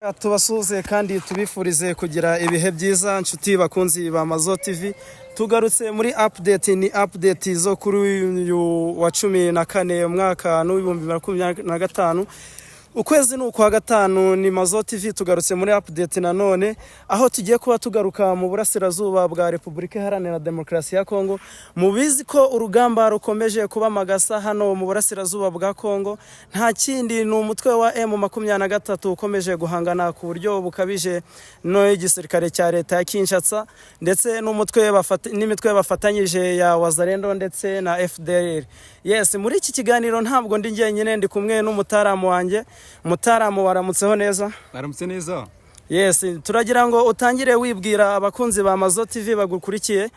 Tubasuze kandi tubifurize kugira ibihe byiza nshuti bakunzi ba Mazo TV. Tugarutse muri ni update zo kuri uyu wa 14 umwaka w'2025. Ukwezi ni ukwa gatanu, ni Mazo TV. Tugarutse muri update nanone aho tugiye kuba tugaruka mu burasirazuba bwa Repubulika Iharanira Demokarasi ya Kongo. Mubizi ko urugamba rukomeje kuba magasa hano mu burasirazuba bwa Kongo. Nta kindi ni umutwe wa M23 ukomeje guhangana ku buryo bukabije no igisirikare cya leta ya Kinshasa, ndetse n'umutwe n'imitwe bafatanyije ya Wazalendo ndetse na FDLR. Yes, muri iki kiganiro ntabwo ndi njyenyine, ndi kumwe n'umutaramu wanjye. Mutaramu, waramutseho neza? Baramutse neza. Yes, turagira ngo utangire wibwira abakunzi ba Mazo TV bagukurikiye,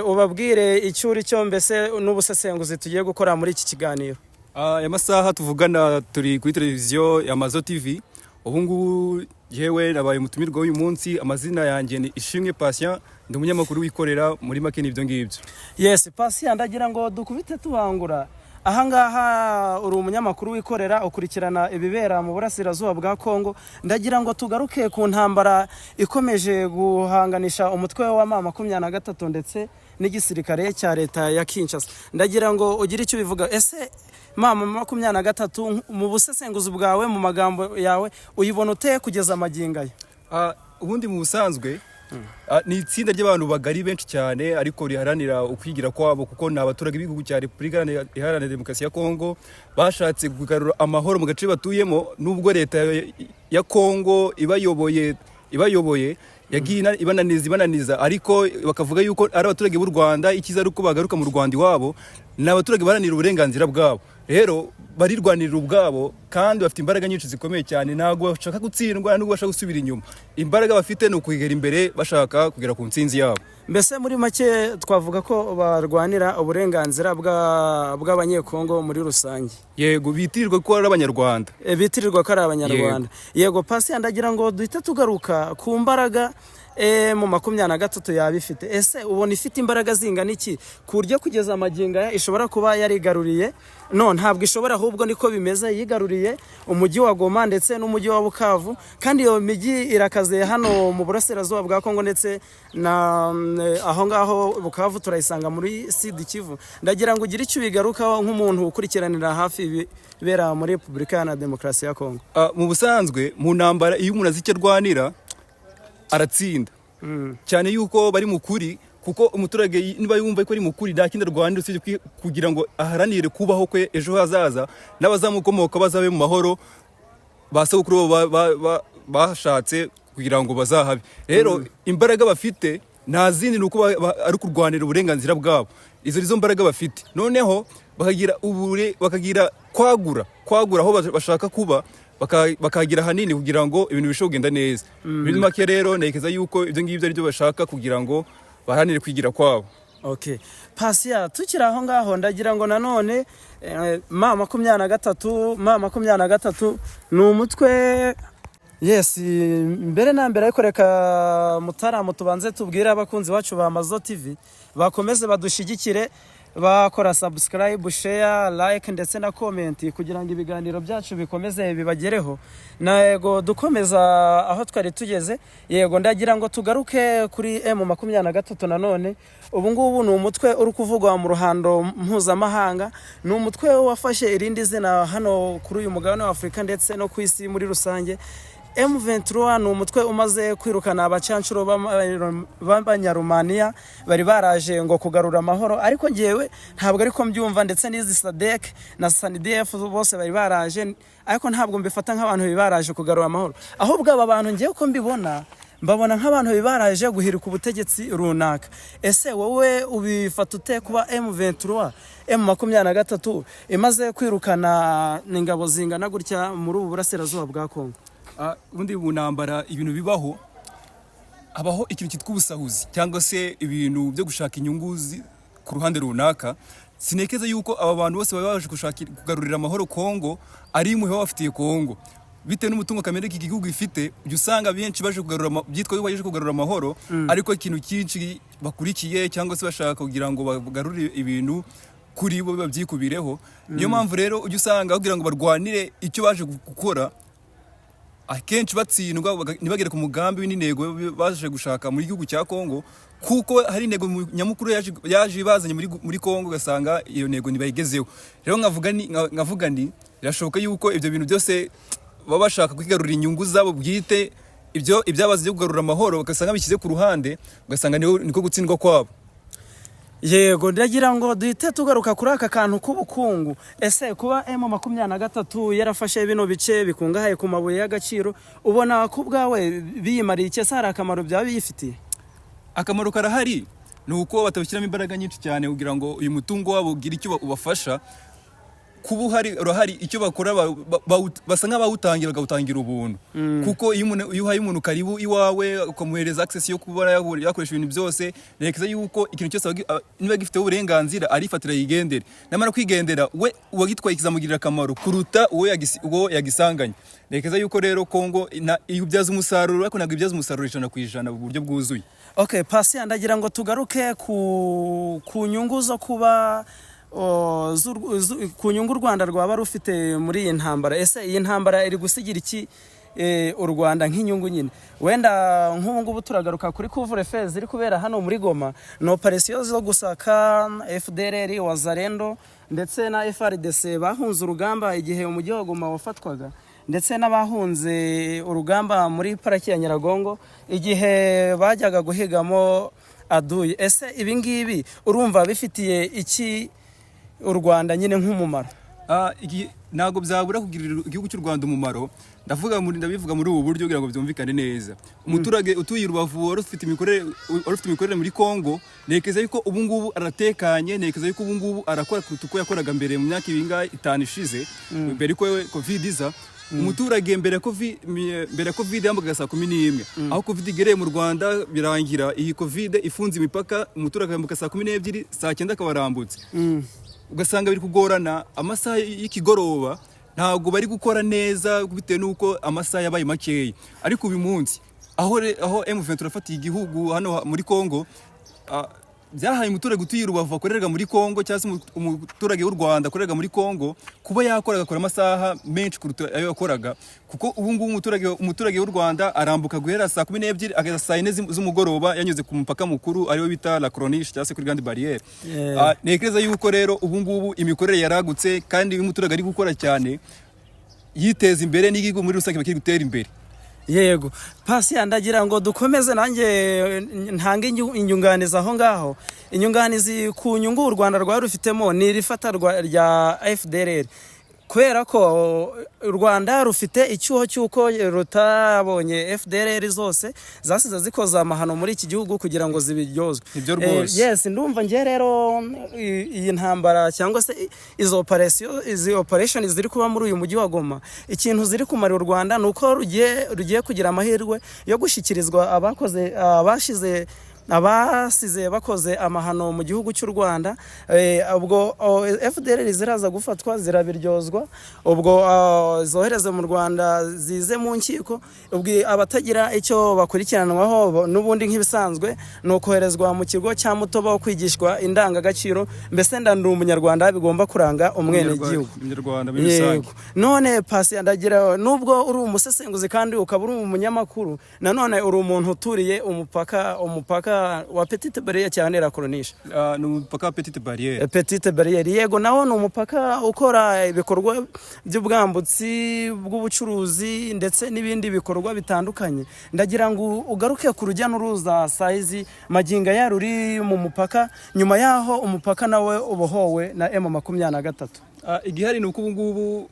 ubabwire icyuri cyo mbese n'ubusesenguzi tugiye gukora muri iki kiganiro. Ya masaha tuvugana turi kuri televiziyo ya Mazo TV. Ubu ngubu yewe nabaye mutumirwa uyu munsi. Amazina yanjye ni Ishimwe Patient, ndi umunyamakuru wikorera muri make n'ibyo ngibyo. Yes, Patient, ndagira ngo dukubite tubangura. Ahangaha uri umunyamakuru wikorera, ukurikirana ibibera mu burasirazuba bwa Kongo. Ndagira ngo tugaruke ku ntambara ikomeje guhanganisha umutwe wa M23 ndetse n'igisirikare cya leta ya Kinshasa. Ndagira ngo ugire icyo bivuga. Ese M23 mu busesenguzi bwawe, mu magambo yawe, uyibona ute kugeza magingo aya? Ubundi mu busanzwe ni itsinda ry'abantu bagari benshi cyane ariko riharanira ukwigira kwabo, kuko ni abaturage b'igihugu cya Repubulika Iharanira Demokarasi ya Kongo bashatse kugarura amahoro mu gace batuyemo. Nubwo leta ya Kongo ibayoboye yagiye ibananiza, ariko bakavuga yuko ari abaturage b'u Rwanda. Ikiza ari uko bagaruka mu Rwanda iwabo, ni abaturage baharanira uburenganzira bwabo. Rero barirwanirira ubwabo kandi bafite imbaraga nyinshi zikomeye cyane. Ntabwo bashaka gutsindwa, nubwo bashaka gusubira inyuma. Imbaraga bafite ni ukwigera imbere, bashaka kugera ku ntsinzi yabo. Mbese muri make twavuga ko barwanira uburenganzira bw'abanyekongo muri rusange. Yego, bitirirwa ko ari abanyarwanda. Bitirirwa ko ari abanyarwanda. Yego, Patient, ndagira ngo duhita tugaruka ku mbaraga M23 yabifite. Ese ubona ifite imbaraga zingana iki ku buryo kugeza amagingo aya ishobora kuba yarigaruriye? No, ntabwo ishobora, ahubwo niko bimeze. Yigaruriye umujyi wa Goma ndetse n'umujyi wa Bukavu, kandi iyo mijyi irakaze hano mu burasirazuba bwa Kongo, ndetse na aho ngaho Bukavu turayisanga muri Sud Kivu. Ndagira ngo ugire icyo bigarukaho nk'umuntu ukurikiranira hafi ibera muri Repubulika ya Demokarasi ya Kongo. Mu busanzwe mu ntambara iyo umuntu azi icyo arwanira aratsinda. Cyane yuko bari mu kuri, kuko umuturage niba yumva ko ari mu kuri nta kindi arwanira usibye kugira ngo aharanire kubaho kwe ejo hazaza, n'abazamukomoka bazabe mu mahoro, basabukuru bashatse kugira ngo bazahabe. Rero imbaraga bafite nta zindi, nuko ari kurwanira uburenganzira bwabo. Izo mbaraga bafite, noneho bakagira kwagura aho bashaka kuba, bakagira hanini kugira ngo ibintu bishobore kugenda neza. Muri make rero nekeza yuko ibyo ngibyo ari byo bashaka kugira ngo baharanire kwigira kwabo. Okay, Patient, tukiri aho ngaho ndagira ngo nanone M23 ni umutwe. Yes, mbere na mbere ariko reka Mutaramu tubanze tubwire abakunzi bacu ba Mazo TV bakomeze badushigikire, bakora subscribe, share, like ndetse na comment kugira ngo ibiganiro byacu bikomeze bibagereho. Yego, dukomeza aho twari tugeze. Yego, ndagira ngo tugaruke kuri M23 nanone. Ubu ngubu ni umutwe uri kuvugwa mu ruhando mpuzamahanga. Ni umutwe wafashe irindi zina hano kuri uyu mugabane wa Afurika ndetse no ku isi muri rusange. M23 ni umutwe umaze kwirukana abacancuro b'Abanyarumaniya bari baraje ngo kugarura amahoro, ariko ngewe ntabwo ariko mbyumva, ndetse n'izi SADC na SANDF bose bari baraje, ariko ntabwo mbifata nk'abantu bibaraje kugarura amahoro. Ahubwo aba bantu ngewe ko mbabona nk'abantu bibaraje guhirika ubutegetsi runaka. Ese wowe ubifata ute kuba M23 imaze kwirukana ingabo zingana gutya muri ubu burasirazuba bwa Kongo? Ubundi mu ntambara ibintu bibaho, habaho ikintu cyitwa ubusahuzi cyangwa se ibintu byo gushaka inyungu ku ruhande runaka. Sinekeza yuko aba bantu bose baje kugarurira amahoro Kongo ari imwe bafitiye Kongo, bitewe n'umutungo kamere iki gihugu ifite. Ujya usanga benshi baje kugarura byitwa yuko baje kugarura amahoro, ariko ikintu cyinshi bakurikiye cyangwa se bashaka kugira ngo bagarurire ibintu kuri bo babyikubireho. Niyo mpamvu rero ujya usanga kugira ngo barwanire icyo baje gukora akenshi batsindwa ntibagere ku mugambi n'intego baje gushaka muri gihugu cya Kongo, kuko hari intego nyamukuru yaje ibazanye muri Kongo, ugasanga iyo ntego ntibayigezeho. Rero nkavuga ni birashoboka yuko ibyo bintu byose baba bashaka kwigarurira inyungu zabo bwite, ibyabaze byo kugarura amahoro ugasanga bishyize ku ruhande, ugasanga niko gutsindwa kwabo. Yego, ndagira ngo duhite tugaruka kuri aka kantu k'ubukungu. Ese kuba M23 yarafashe bino bice bikungahaye ku mabuye y'agaciro, ubona ko bwawe biyimariye iki? Hari akamaro byaba biyifitiye? Akamaro karahari, ni uko batabishyiramo imbaraga nyinshi cyane kugira ngo uyu mutungo wabo ugire icyo ubafasha. Kuba urahari icyo bakora basa nk'abawutangira bakawutangira ubuntu, kuko iyo uhaye umuntu karibu iwawe ukamuhereza access yo kuba yakoresha ibintu byose, rekeza yuko ikintu cyose niba gifite uburenganzira arifatira yigendere, namara kwigendera we uwagitwaye kizamugirira akamaro kuruta uwo yagisanganye. Rekeza yuko rero Kongo ibyaza umusaruro, ariko ntabwo ibyaza umusaruro 100% mu buryo bwuzuye. Okay, Patient, ndagira ngo tugaruke ku nyungu zo kuba ku nyungu u Rwanda rwaba rufite muri iyi ntambara. Ese iyi ntambara iri gusigira iki u Rwanda nk'inyungu nyine? Wenda nk'ubu ngubu turagaruka kuri couvre-feu iri kubera hano muri Goma, no operation zo gusaka FDLR, Wazalendo ndetse na FRDC bahunze urugamba igihe umujyi wa Goma wafatwaga, ndetse n'abahunze urugamba muri paraki ya Nyiragongo igihe bajyaga guhigamo aduye. Ese ibi ngibi urumva bifitiye iki u Rwanda nyine nk'umumaro? Ntabwo byabura kugirira igihugu cy'u Rwanda umumaro. Ndabivuga muri ubu buryo kugira ngo byumvikane neza. Umuturage utuye Rubavu wari ufite imikorere muri Kongo, nekeza yuko ubu ngubu aratekanye, nekeza yuko ubu ngubu arakora kuruta uko yakoraga mbere mu myaka ibinga 5 ishize, mbere ko Covid iza. Umuturage mbere ya Covid yambaga saa 11, aho Covid igereye mu Rwanda birangira iyi Covid ifunze imipaka, umuturage yambuka saa 12, saa 9 akabarambutse. Ugasanga biri kugorana, amasaha y'ikigoroba ntabwo bari gukora neza bitewe nuko amasaha yabaye makeya. Ariko uyu munsi aho M23 afatiye igihugu hano muri Kongo, byahaye umuturage utuye Rubavu akoreraga muri Kongo, cyangwa se umuturage w'u Rwanda akoreraga muri Kongo, kuba yakora agakora amasaha menshi kuruta ayo yakoraga, kuko ubu ngubu umuturage w'u Rwanda arambuka guhera saa 12 ageza saa 4 z'umugoroba yanyuze ku mupaka mukuru ariwo bita La Corniche cyangwa se kuri Grande Barrière. Nekereza yuko rero ubu ngubu imikorere yaragutse, kandi umuturage ari gukora cyane yiteza imbere, n'igihugu muri rusange bakiri gutera imbere. Yego, Patient, ndagira ngo dukomeze nanjye ntange inyunganizi aho ngaho. Inyunganizi ku nyungu u Rwanda rwari rufitemo ni irifata rya FDLR, kubera ko u Rwanda rufite icyuho cy'uko rutabonye FDLR zose zasize zikoza amahano muri iki gihugu kugira ngo zibiryozwe. Ibyo rwose. Yes, ndumva ngiye rero iyi ntambara cyangwa se izi operation ziri kuba muri uyu mujyi wa Goma, ikintu ziri kumara u Rwanda nuko rugiye kugira amahirwe yo gushyikirizwa abasize bakoze amahano mu gihugu cy'u Rwanda. Ubwo FDLR ziraza gufatwa, zirabiryozwa, ubwo zohereze mu Rwanda zize mu nkiko, ubwo abatagira icyo bakurikiranwaho n'ubundi nk'ibisanzwe ni ukoherezwa mu kigo cya Mutobo wo kwigishwa indangagaciro, mbese ndi umunyarwanda bigomba kuranga umwene gihugu. None Patient, ndagira nubwo uri umusesenguzi kandi ukaba uri umunyamakuru, nanone uri umuntu uturiye umupaka wa Petite Barrière cyane La Corniche. Ni umupaka Petite Barrière. Petite Barrière, yego, nawo ni umupaka ukora ibikorwa by'ubwambutsi, bw'ubucuruzi ndetse n'ibindi bikorwa bitandukanye. Ndagira ngo ugaruke ku rujya n'uruza size maginga ya ruri mu mupaka, nyuma yaho umupaka nawe ubohowe na M23. Igihari ni uko ubu ngubu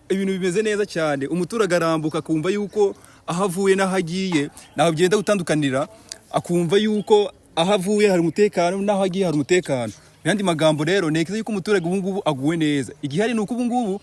ibintu bimeze neza cyane, umuturage arambuka kumva yuko ahavuye n'ahagiye naho byenda gutandukanira, akumva yuko ahavuye hari umutekano naho agiye hari umutekano. Yandi magambo rero nekeza yuko umuturage ubu ngubu aguwe neza. Igihari ni uko ubu ngubu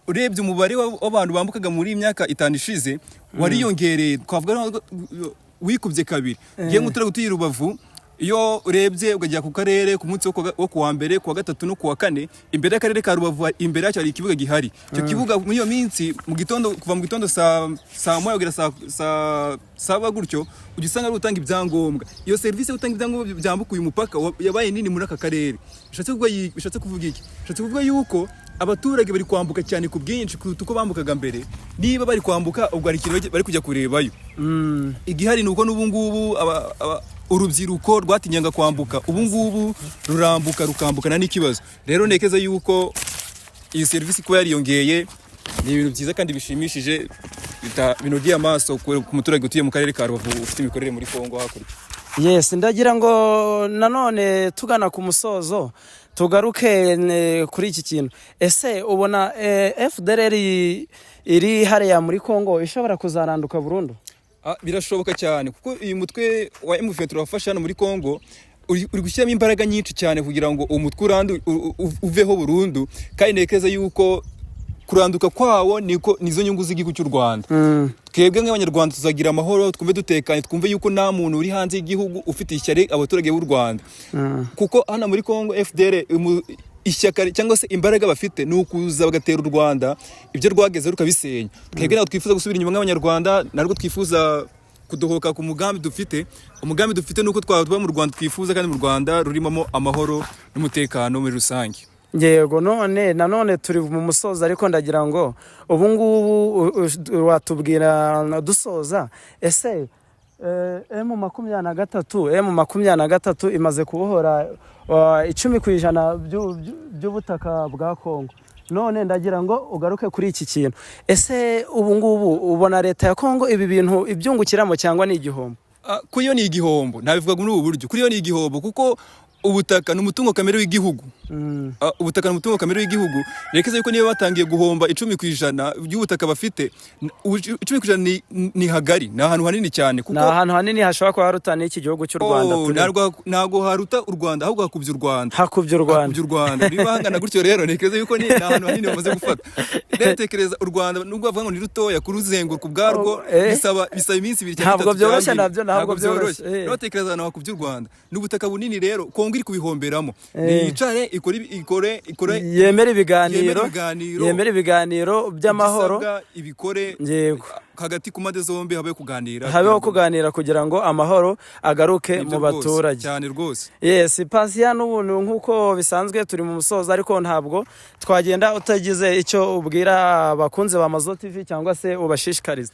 urebye umubare w'abantu bambukaga muri imyaka 5 ishize wariyongereye, twavuga wikubye kabiri. Ngiye umuturage utuye Rubavu, iyo urebye ukajya ku karere ku munsi wo kuwa mbere, kuwa gatatu no kuwa kane, imbere y'akarere ka Rubavu imbere yacu hari ikibuga gihari. Icyo kibuga muri iyo minsi mu gitondo, kuva mu gitondo saa moya kugera saa 7 gutyo, ugisanga ari utanga ibyangombwa. Iyo service yo gutanga ibyangombwa byambuka uyu mupaka yabaye nini muri aka karere. Bishatse kuvuga iki? Bishatse kuvuga yuko abaturage bari kwambuka cyane ku bwinshi kuruta uko bambukaga mbere. Niba bari kwambuka ubwo hari ikintu bari kujya kurebayo. Igihari ni uko n'ubu ngubu urubyiruko rwatinyanga kwambuka, ubu ngubu rurambuka rukambukana n'ikibazo. Rero nekeza yuko iyi serivisi kuba yariyongeye ni ibintu byiza kandi bishimishije, binogeye amaso ku muturage utuye mu karere ka Rubavu ufite imikorere muri Kongo hakurya. Yes, ndagira ngo nanone tugana ku musozo tugaruke kuri iki kintu. Ese ubona FDLR iri hariya muri Kongo ishobora kuzaranduka burundu? Birashoboka cyane kuko uyu mutwe wa M23 urafasha hano muri Kongo, uri gushyiramo imbaraga nyinshi cyane kugira ngo uwo mutwe uveho burundu, kandi nekeza yuko kuranduka kwawo nizo nyungu z'igihugu cy'u Rwanda. Twebwe nk'abanyarwanda tuzagira amahoro, twumve dutekanye, twumve yuko nta muntu uri hanze y'igihugu ufite ishyari abaturage b'u Rwanda. Kuko hano muri Kongo FDLR ishyaka cyangwa se imbaraga bafite ni ukuza bagatera u Rwanda ibyo rwageze rukabisenya. Twebwe ntabwo twifuza gusubira inyuma nk'abanyarwanda, narwo twifuza kudohoka ku mugambi dufite. Umugambi dufite nuko twaba mu Rwanda twifuza, kandi mu Rwanda rurimo amahoro n'umutekano muri rusange. Yego, nanone turi mu musozo, ariko ndagira ngo ubu ngubu watubwira dusoza, ese M23 imaze kubohora 10% by'ubutaka bwa Kongo. None ndagira ngo ugaruke kuri iki kintu. Ese ubu ngubu ubona leta ya Kongo ibi bintu ibyungukiramo cyangwa ni igihombo? Kuri yo ni igihombo, nabivuga muri ubu buryo. Kuri yo ni igihombo kuko ubutaka ni umutungo kamere w'igihugu. Ubutaka ni umutungo kamere w'igihugu. Rekeza yuko niba batangiye guhomba 10% by'ubutaka bafite, 10% ni hagari, ni ahantu hanini cyane kuko na ahantu hanini hashobora kuba haruta n'iki gihugu cy'u Rwanda. Ntago haruta u Rwanda, ahubwo hakubye u Rwanda. Hakubye u Rwanda. Niba hangana gutyo rero nekeza yuko ni ahantu hanini bamaze gufata. Rero tekereza u Rwanda nubwo bavuga ngo ni rutoya, kuruzenguruka ubwarwo bisaba iminsi 2 cyangwa 3. Ntabwo byoroshye nabyo, ntabwo byoroshye. Rero tekereza ahantu hakubye u Rwanda. N'ubutaka bunini rero Kongo iri kubihomberamo. Nicare ikore yemera ibiganiro by'amahoro, ibikore hagati ku made zombi, habeho kuganira kugira ngo amahoro agaruke mu baturage cyane rwose. Yes, Patient, n'ubuntu nkuko bisanzwe turi mu musozo, ariko ntabwo twagenda utagize icyo ubwira abakunze ba Mazo TV cyangwa se ubashishikariza.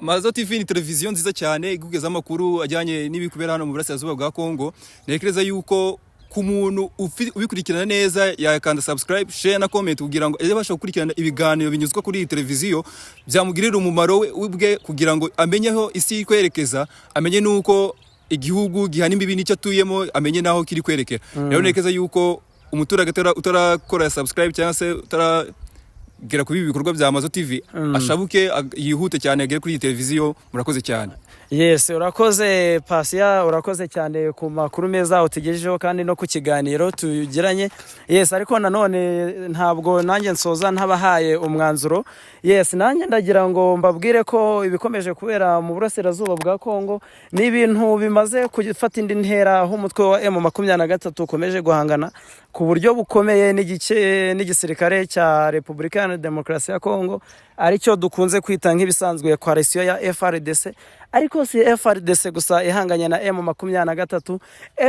Mazo TV ni televiziyo nziza cyane igugeza amakuru ajyanye n'ibikubera hano mu burasirazuba bwa Kongo. Nekereza yuko ku muntu ubikurikirana neza yakanda subscribe, share na comment kugira ngo abashe gukurikirana ibiganiro binyuzwa kuri iyi televiziyo, byamugirira umumaro we kugira ngo amenyeho isi kwerekeza, amenye nuko igihugu gihana imbibi n'icyo atuyemo, amenye naho kiri kwerekera. Rero nekeza yuko umuturage utarakora subscribe cyangwa se utaragera kuri ibi bikorwa bya Mazo TV ashabuke yihute cyane agere kuri iyi televiziyo. Murakoze cyane. Yes, urakoze Patient, urakoze cyane ku makuru meza utegejejeho kandi no ku kiganiro tugiranye. Yes, ariko nanone ntabwo nanjye nsoza ntabahaye umwanzuro. Yes, nanjye ndagira ngo mbabwire ko ibikomeje kubera mu burasirazuba bwa Kongo ni ibintu bimaze gufata indi ntera, aho umutwe wa M23 ukomeje guhangana ku buryo bukomeye n'igisirikare cya Repubulika ya Demokarasi ya Kongo, aricyo dukunze kwita nk'ibisanzwe coalition ya FRDC. Ariko si FRDC gusa ihanganye na M23,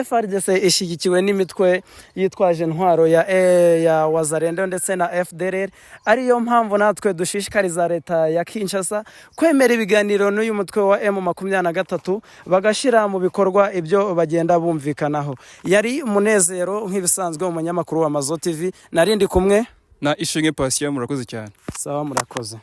FRDC ishyigikiwe n'imitwe yitwaje intwaro ya Wazalendo ndetse na FDLR. Ariyo mpamvu natwe dushishikariza leta ya Kinshasa kwemera ibiganiro n'uyu mutwe wa M23 bagashira mu bikorwa ibyo bagenda bumvikanaho. Yari Munezero nk'ibisanzwe umunyamakuru wa Mazo TV, narindi kumwe na Ishimwe Patient. Murakoze cyane. Sawa, murakoze.